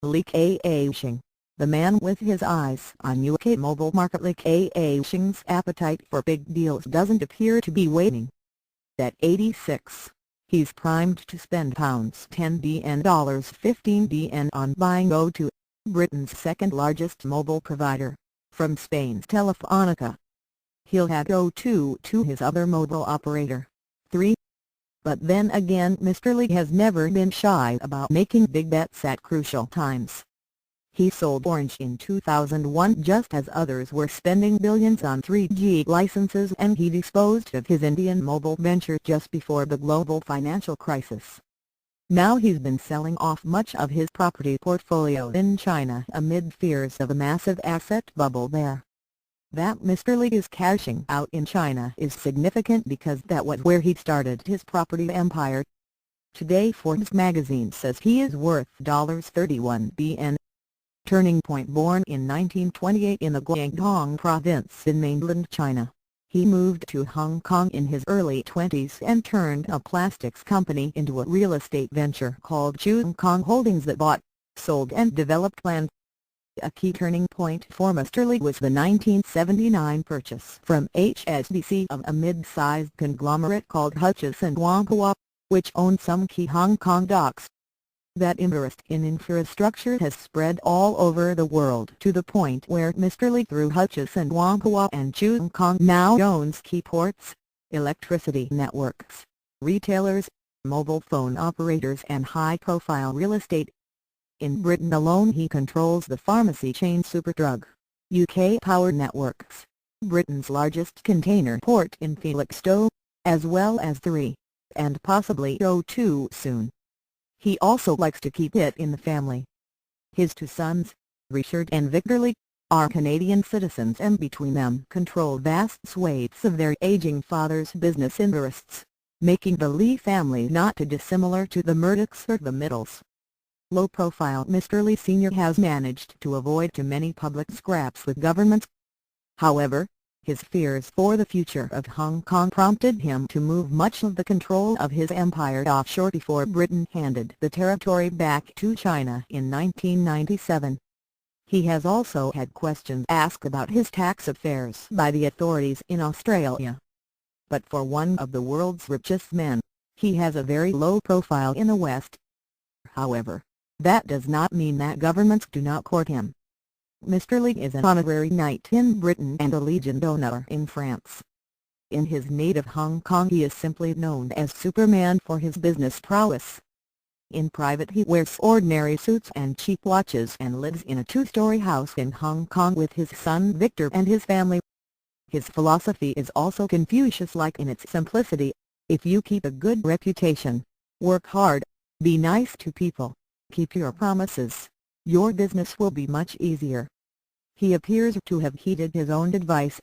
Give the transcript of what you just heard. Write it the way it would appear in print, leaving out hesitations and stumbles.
Li Ka-shing, the man with his eyes on UK mobile market. Li Ka-shing's appetite for big deals doesn't appear to be waning. At 86, he's primed to spend £10 and $15 on buying O2, Britain's second-largest mobile provider, from Spain's Telefonica. He'll add O2 to his other mobile operator, 3. But then again, Mr. Li has never been shy about making big bets at crucial times. He sold Orange in 2001 just as others were spending billions on 3G licenses, and he disposed of his Indian mobile venture just before the global financial crisis. Now he's been selling off much of his property portfolio in China amid fears of a massive asset bubble there. That Mr. Li is cashing out in China is significant because that was where he started his property empire. Today Forbes magazine says he is worth $31 billion. Turning Point. Born in 1928 in the Guangdong province in mainland China, he moved to Hong Kong in his early 20s and turned a plastics company into a real estate venture called Cheung Kong Holdings that bought, sold and developed land. A key turning point for Mr. Li was the 1979 purchase from HSBC of a mid-sized conglomerate called Hutchison Whampoa, which owned some key Hong Kong docks. That interest in infrastructure has spread all over the world to the point where Mr. Li, through Hutchison Whampoa and Cheung Kong, now owns key ports, electricity networks, retailers, mobile phone operators and high-profile real estate. In Britain alone he controls the pharmacy chain Superdrug, UK Power Networks, Britain's largest container port in Felixstowe, as well as 3, and possibly O2 soon. He also likes to keep it in the family. His two sons, Richard and Victor Li, are Canadian citizens and between them control vast swathes of their aging father's business interests, making the Li family not too dissimilar to the Murdochs or the Middles. Low-profile Mr. Li Sr. has managed to avoid too many public scraps with governments. However, his fears for the future of Hong Kong prompted him to move much of the control of his empire offshore before Britain handed the territory back to China in 1997. He has also had questions asked about his tax affairs by the authorities in Australia. But for one of the world's richest men, he has a very low profile in the West. However, that does not mean that governments do not court him. Mr. Li is an honorary knight in Britain and a Legion d'honneur in France. In his native Hong Kong he is simply known as Superman for his business prowess. In private he wears ordinary suits and cheap watches and lives in a two-story house in Hong Kong with his son Victor and his family. His philosophy is also Confucius-like in its simplicity: if you keep a good reputation, work hard, be nice to people, keep your promises, your business will be much easier. He appears to have heeded his own advice,